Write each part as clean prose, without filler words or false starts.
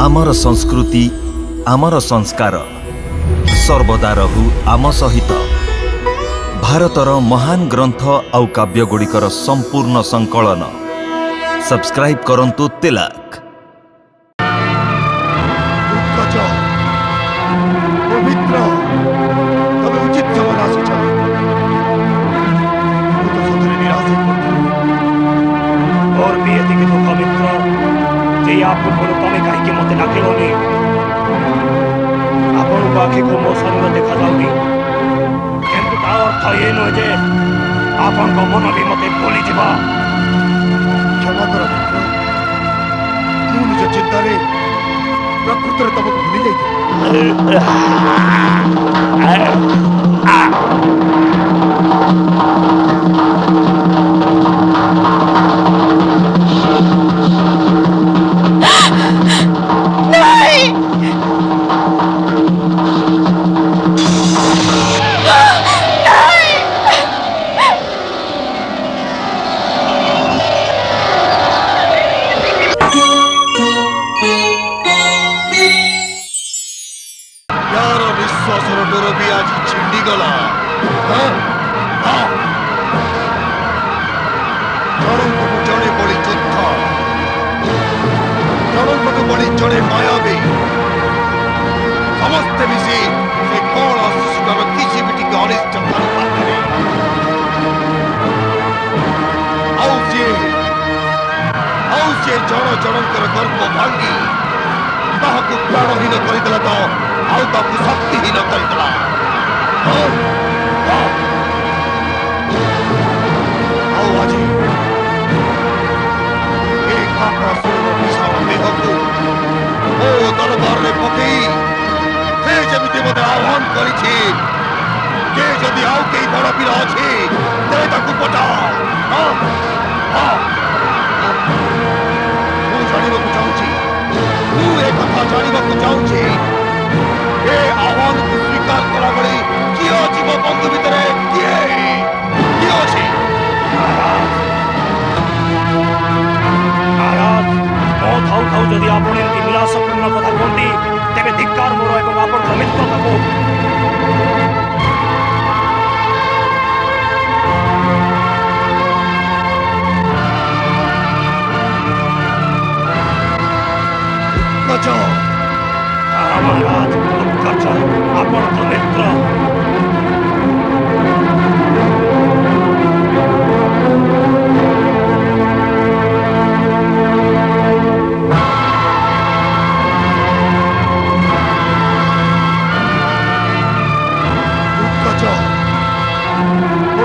आमर संस्कृति आमर संस्कार सर्वदा रहु आम सहित। भारतर महान ग्रंथ आउ काव्यगुड़िकर संपूर्ण संकलन सब्सक्राइब करंतु तिलक। तमें कहीं मत डाकिलनि आपण आखि को मो शरीर देखा जाऊनी किंतु तार अर्थ ये नुहे जे आपण मन भी मत भूली जा। क्षमा कर निज चिंतार प्रकृत तुमको भूली विश्वासर डोर भी आज छिंडीगला। जनक जड़े बड़ी योद्धा, जनक बड़ी जड़े मायावी, समस्ते मिसी से कौन शिशुकर किसी भी टिके अनिष्ट कर जन जनकर गर्भ भांगी ताकू प्राणहीन करदेला तो आउ ताकू शक्तिहीन करदेला। आज विशाल मेघकू ओ दरबार में पकई से जमी मत आह्वान करी जदि आउ कई बड़ पीर अच्छे तेरे ताकू पटा। चाहूँगी ए आह्वान को स्वीकार कला बड़ी किए जीव बंधु भितर किए अच्छे थाऊ थाऊ जदि आप विलासपूर्ण कथा कहती तेरे धिक्कार मोर और आपण मित्रता को महाराज आपण तो मित्र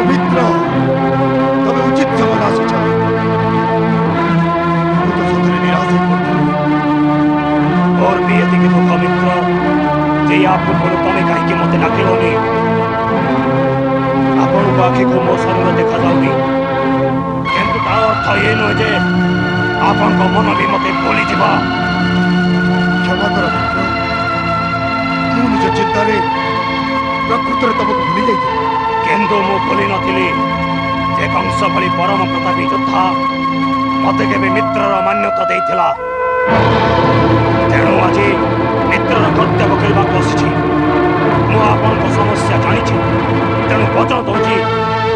मित्र तमें उचित समय आसी और भी एतिके दुख मित्र जे आपको तमें कहीं मत डाकिलनि आपण आखि को मो शरीर देखा जाऊनी किंतु तार अर्थ ये नुहे जे आपण मन भी मत भूली जा। क्षमा कर निज चिंतार प्रकृत तुमको भूली किंतु मु भूली नी जे कंस भली परम प्रतापी योद्धा मत के मित्रर मान्यता देथिला। तेणु आज मित्रर कर्तव्य करने बसी मुझे समस्या जानी तेणु वचन दूसरी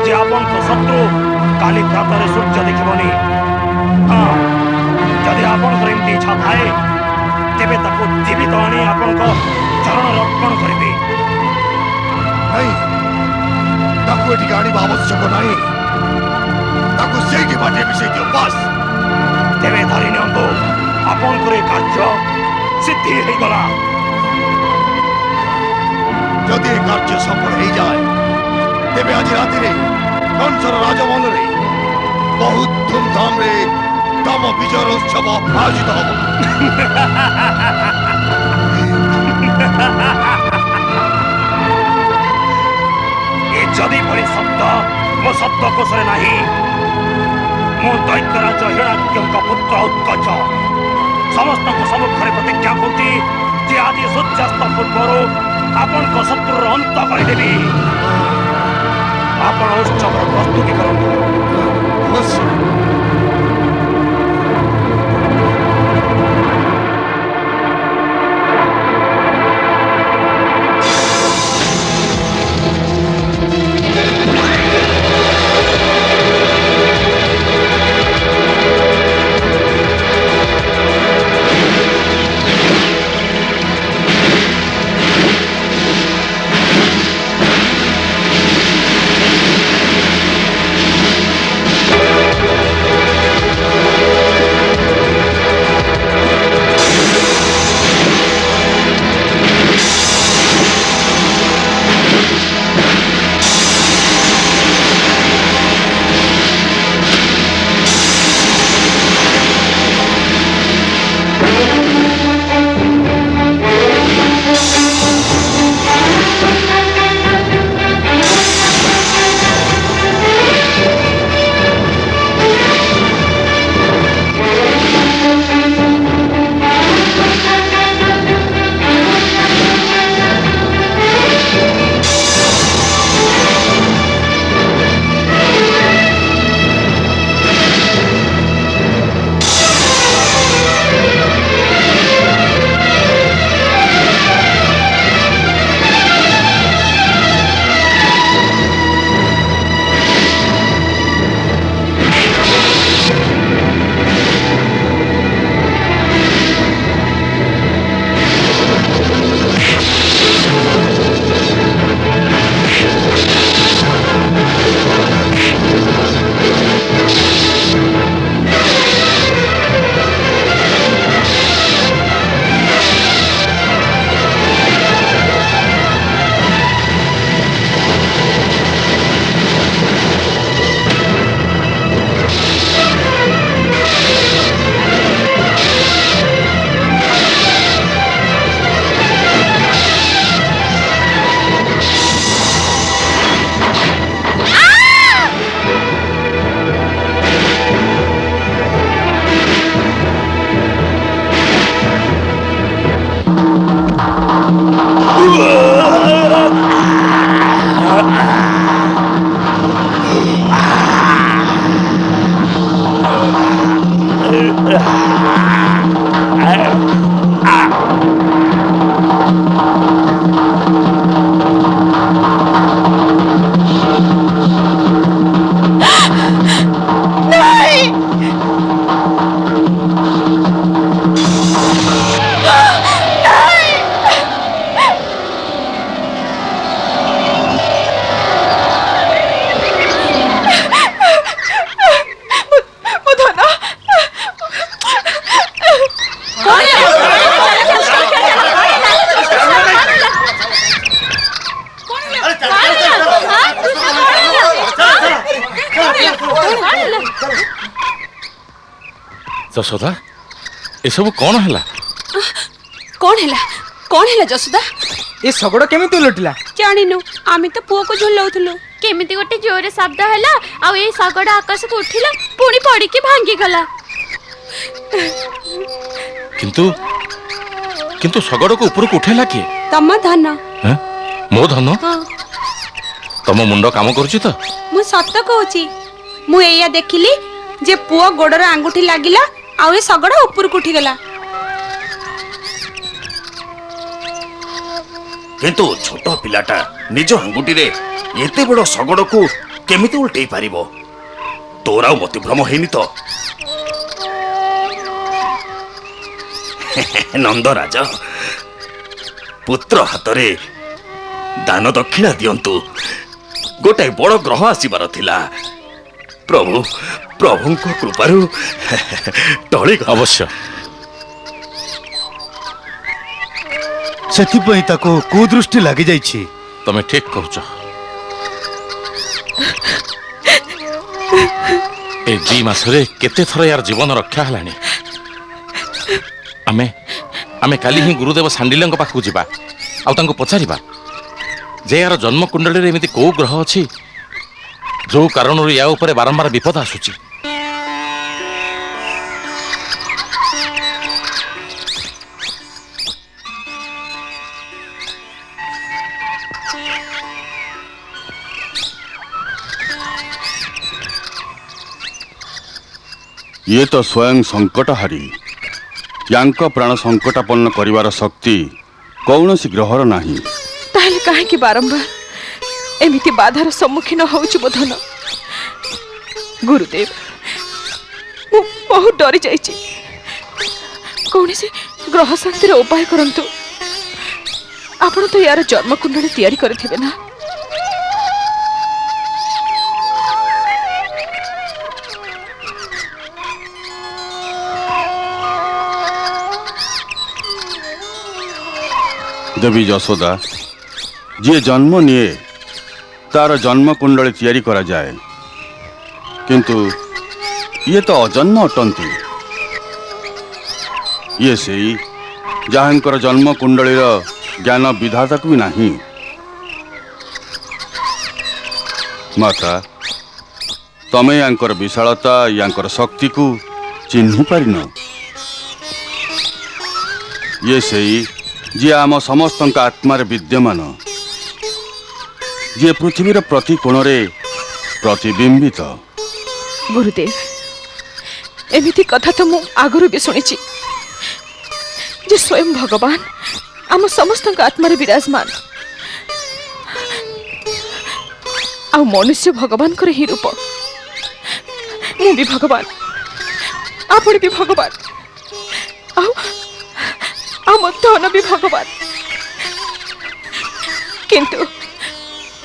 जे आपण शत्रु काली प्रातः सूर्य देखनी। हाँ जदि आपणकर एमती इच्छा थाए तेरे जीवित आनी आपण चरण अर्पण करी नहीं ये आने आवश्यक नहीं से बाटे मिसे दियो बस तेरे धरी नियंतु आपणकर कार्य सिद्धि हो गला। जदि कार्य सफल हो जाए तेरे आज राति कंसर राजभवन में बहुत धूमधाम रे तम विजय उत्सव आयोजित हो। ये जदि भली शब्द मो शब्दकोश नहीं मो दैत्यराज हिरण्यक पुत्र उत्कच समस्त सम्मुख प्रतिज्ञा करती जे आज सूर्यास्त पूर्व आपण शत्रु अंत करदेवी। आपण उत्सव प्रस्तुति करूँ ଯଶୋଦା ଏସବୁ କଣ ହେଲା? କଣ ହେଲା ଯଶୋଦା? ଏ ଶଗଡ଼ କେମିତି ଓଲଟିଲା? ଜାଣିନୁ, ଆମେ ତ ପୁଅକୁ ଝୁଲଉଥିଲୁ। କେମିତି ଗୋଟେ ଜୋରରେ ଶବ୍ଦ ହେଲା ଆଉ ଏଇ ଶଗଡ଼ ଆକାଶକୁ ଉଠିଲା, ପୁଣି ପଡ଼ିକି ଭାଙ୍ଗିଗଲା। କିନ୍ତୁ କିନ୍ତୁ ଶଗଡ଼କୁ ଉପରକୁ ଉଠେଇଲା କିଏ? ତମ ଧନ। ହେଁ? ମୋ ଧନ? ହଁ, ତମ ମୁଣ୍ଡ କାମ କରୁଛି ତ? ମୁଁ ସତ କହୁଛି। ମୁଁ ଏଇଆ ଦେଖିଲି ଯେ ପୁଅ ଗୋଡର ଆଙ୍ଗୁଠି ଲାଗିଲା ଆଉ ଏ ଶଗଡ଼ ଉପରକୁ ଉଠିଗଲା। କିନ୍ତୁ ଛୋଟ ପିଲାଟା ନିଜ ଆଙ୍ଗୁଠିରେ ଏତେ ବଡ଼ ଶଗଡ଼କୁ କେମିତି ଉଲ୍ଟେଇ ପାରିବ? ତୋର ଆଉ ମତିଭ୍ରମ ହେଇନି ତ? ନନ୍ଦରାଜ, ପୁତ୍ର ହାତରେ ଦାନ ଦକ୍ଷିଣା ଦିଅନ୍ତୁ। ଗୋଟାଏ ବଡ଼ ଗ୍ରହ ଆସିବାର ଥିଲା। ପ୍ରଭୁଙ୍କ କୃପାରୁ ଟଳିଗଲା। ଅବଶ୍ୟ ସେଥିପାଇଁ ତାକୁ କୁଦୃଷ୍ଟି ଲାଗି ଯାଇଛି। ତମେ ଠିକ କହୁଛ। ଏ 2 ମାସରେ କେତେ ଥର ୟାର ଜୀବନ ରକ୍ଷା ହେଲାଣି। ଆମେ କାଲି ହିଁ ଗୁରୁଦେବ ସାଣ୍ଡିଲ୍ୟଙ୍କ ପାଖକୁ ଯିବା ଆଉ ତାଙ୍କୁ ପଚାରିବା ଯେ ୟାର ଜନ୍ମ କୁଣ୍ଡଳୀରେ ଏମିତି କୋଉ ଗ୍ରହ ଅଛି ଯୋଉ କାରଣରୁ ୟା ଉପରେ ବାରମ୍ବାର ବିପଦ ଆସୁଛି। ये तो स्वयं संकटहारी। यांक प्राण संकटापन्न करिवार शक्ति कौनसी ग्रहर नहीं। ताहले काहे बारंबार एमिति बाधार सम्मुखीन होउछु बोधन? गुरुदेव, मु बहुत डरी जाइछि। कौनसी ग्रह शक्तिर उपाय करंतु। आपण तो यार जन्म कुंडली तैयारी करथिबे ना? देवी यशोदा, जी जन्म निये तार जन्म कुंडली तैयारी करा जाए, किंतु ये तो अजन्म अटंती। ये सेई जहांकर जन्म कुंडलीर ज्ञान विधाता को भी नहीं। माता, तमे यांकर विशालता यांकर शक्ति को चिन्ह पारिन। ये सेई जी आम समस्त आत्मार विद्यमान, जी पृथ्वीर प्रति कोणरे प्रतिबिंबित। गुरुदेव, एमिति कथा तो मु आगरु भी सुनिछि जे स्वयं भगवान आम समस्त आत्मार विराजमान। आ मनुष्य भगवान कर ही रूप। मु भी भगवान, आपण भी भगवान, आम धन भी भगवान। किंतु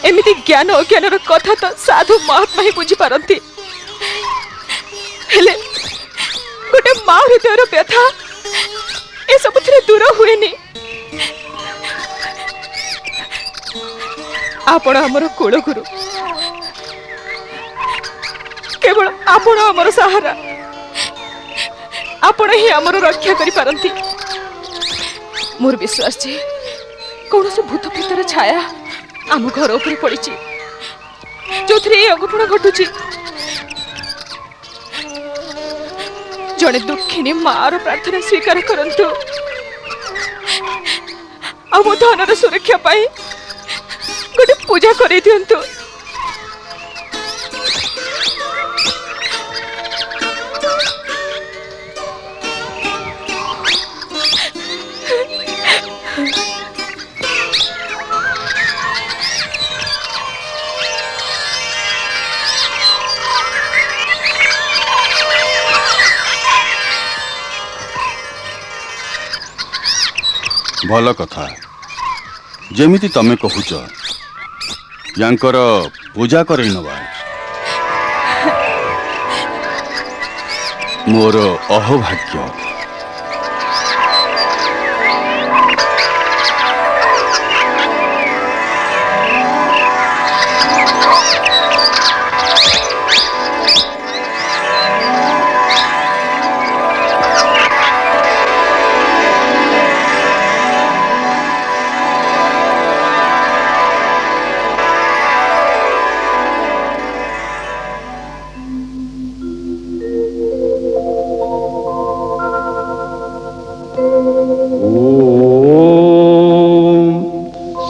एमिति ज्ञान अज्ञानर कथा तो साधु महात्मा ही बुझी पारंती। हेले गोटे माँ हृदयर व्यथा ए सब दूर हुएनी। आपण आमर कुल गुरु, केवल आपण आमर सहारा, आपण ही आमर रक्षा करि पारंती। मोर विश्वास जे कौन से भूत प्रेतर छाया आम घर ऊपर पड़ी जो अघटन घटुची। जड़े दुखिनी मार प्रार्थना स्वीकार करंतु। आ मो धनर सुरक्षा पाई गोटे पूजा कर दियंतु। ଭଲ କଥା। ଯେମିତି ତମେ କହୁଛ, ୟାଙ୍କର ପୂଜା କରେଇ ନବା ମୋର ଅହୋଭାଗ୍ୟ।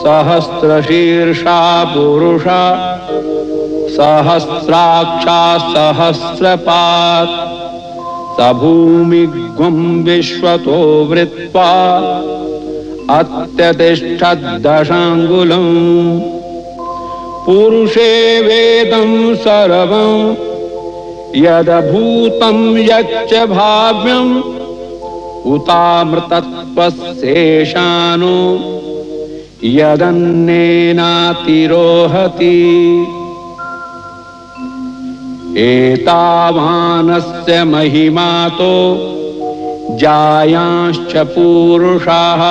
सहस्रशीर्षा पुरुषा सहस्राक्षा सहस्रपात् स भूमिग्वं विश्वतो वृत्वा अत्यतिष्ठद्दशाङ्गुलम् पुरुषे वेदं सर्वं यदभूतं यच्च भाव्यम् उतामृतत्वशेषानो यदन्नेनातिरोहति एतावानस्य महिमातो जायांश्च पूरुषाः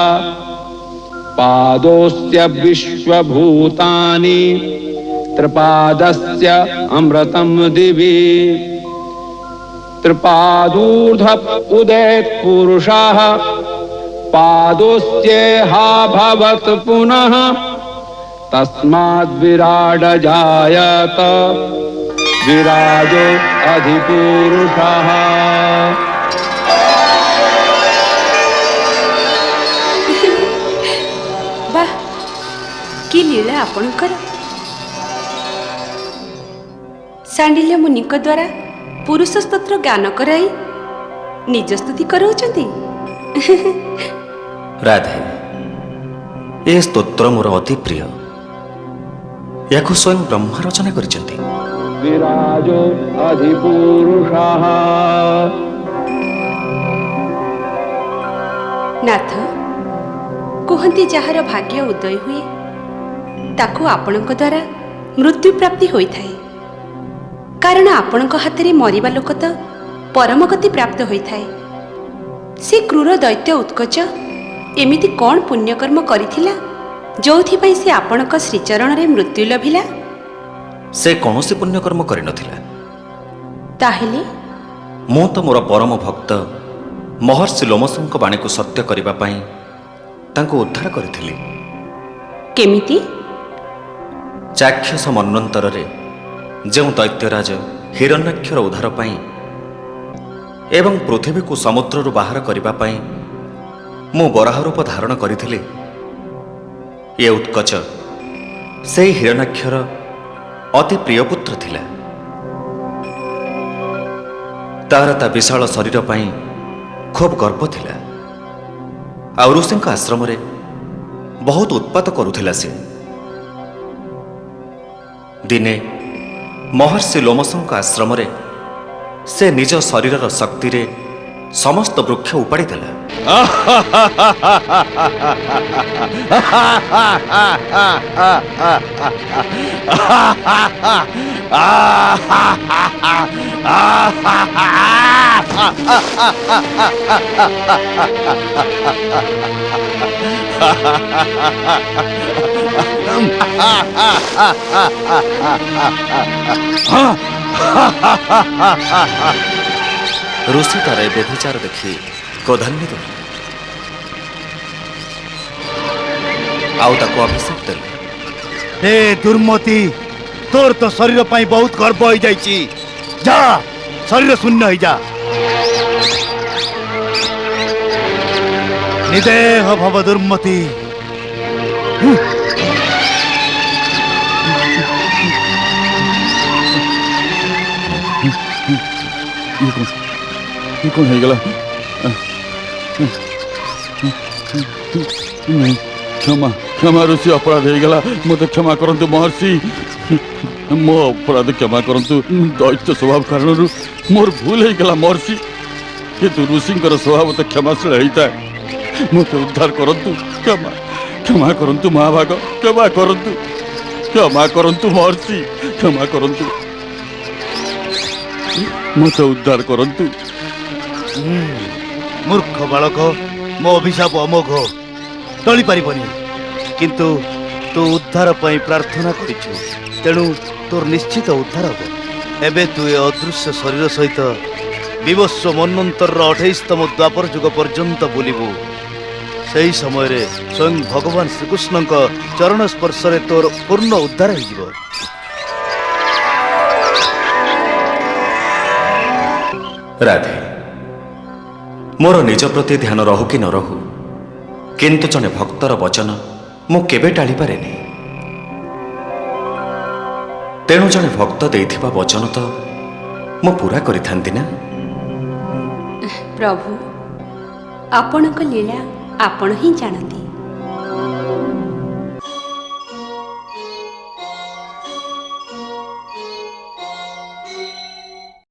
पादोस्य विश्वभूतानि त्रिपादस्य अमृतं दिवि त्रिपादूर्ध्व उदेत् पुरुषाः पादोस्येहा भवत् पुनः तस्माद् विराड जायत विराजो अधिपुरुषः। वाह कि लीला आपणकर। सांडिल्य मुनिक द्वारा पुरुष स्तोत्र गान कराई निज स्तुति कराउछन्ति। राधे, ए स्तोत्र मोर अति प्रिय। याकु स्वयं ब्रह्मा रचना करिसेंति। विराजो अधिपुरुषः। नाथ कुहंती जहार भाग्य उदय हुए ताकू आपणक द्वारा मृत्यु प्राप्ति होइथाए। कारण आपणक हाथ में मरिबा लोक तो परम गति प्राप्त होइथाए। से क्रूर दैत्य उत्कच एमिति कौन पुण्यकर्म करिथिला जोथिपाई से आपणक श्रीचरण रे मृत्यु लभिला? से कौनसी पुण्यकर्म करि नथिला। ताहेले मु तो मोर परम भक्त महर्षि लोमसंक बाणी को सत्य करिबा पई तांको उद्धार करिथिली। केमिति? चाक्षुष मन्वंतर रे जो दैत्यराज हिरण्याक्षर उद्धार पाई एवं पृथ्वी को समुद्र बाहर करिबा पाई मु बराह रूप धारण करिथिली। ये उत्कच से हिरण्याक्षर अति प्रिय पुत्र थिला। तार ता विशाल शरीर पाई खूब गर्व थिला। आ ऋषिंक आश्रम रे बहुत उत्पात करुथिला। से दिने महर्षि लोमसंक आश्रम रे से निज शरीर शक्ति रे समस्त वृक्ष उपाड़ी देला। ऋषि तार व्यभिचार देखी क्रोधान्वित अभिशाप देले। हे दुर्मति, तोर तो शरीर पाई बहुत गर्व हो जाइछि। जा शरीर शून्य हो जा। निदेह भव दुर्मति। कौन हो गला? नहीं, क्षमा क्षमा ऋषि, अपराध हो गला। मत क्षमा करंतु महर्षि, मो अपराध क्षमा करंतु। दैत्य स्वभाव कारण मोर भूल हो गला महर्षि, किंतु ऋषिंकर स्वभाव तो क्षमाशील होता है। ମୋତେ ଉଦ୍ଧାର କରନ୍ତୁ। କ୍ଷମା କ୍ଷମା କରନ୍ତୁ ମହାଭାଗ, କ୍ଷମା କରନ୍ତୁ, କ୍ଷମା କରନ୍ତୁ ମହର୍ଷି, କ୍ଷମା କରନ୍ତୁ, ମୋତେ ଉଦ୍ଧାର କରନ୍ତୁ। ମୂର୍ଖ ବାଳକ, ମୋ ଅଭିଶାପ ଅମୋଘ, ଟଳି ପାରିବନି। କିନ୍ତୁ ତୁ ଉଦ୍ଧାର ପାଇଁ ପ୍ରାର୍ଥନା କରିଛୁ, ତେଣୁ ତୋର ନିଶ୍ଚିତ ଉଦ୍ଧାର ହବ। ଏବେ ତୁ ଏ ଅଦୃଶ୍ୟ ଶରୀର ସହିତ ବିବସ୍ୱ ମନ୍ୱନ୍ତରର 28ତମ ଦ୍ୱାପର ଯୁଗ ପର୍ଯ୍ୟନ୍ତ ବୁଲିବୁ। ସେହି ସମୟରେ ସ୍ୱୟଂ ଭଗବାନ ଶ୍ରୀକୃଷ୍ଣଙ୍କ ଚରଣ ସ୍ପର୍ଶରେ ତୋର ପୂର୍ଣ୍ଣ ଉଦ୍ଧାର ହେଇଯିବ। ରାଧେ, ମୋର ନିଜ ପ୍ରତି ଧ୍ୟାନ ରହୁ କି ନ ରହୁ, କିନ୍ତୁ ଜଣେ ଭକ୍ତର ବଚନ ମୁଁ କେବେ ଟାଳିପାରେନି। ତେଣୁ ଜଣେ ଭକ୍ତ ଦେଇଥିବା ବଚନ ତ ମୁଁ ପୂରା କରିଥାନ୍ତି ନା। ପ୍ରଭୁ, ଆପଣଙ୍କ ଲୀଳା ଆପଣ ହିଁ ଜାଣନ୍ତି।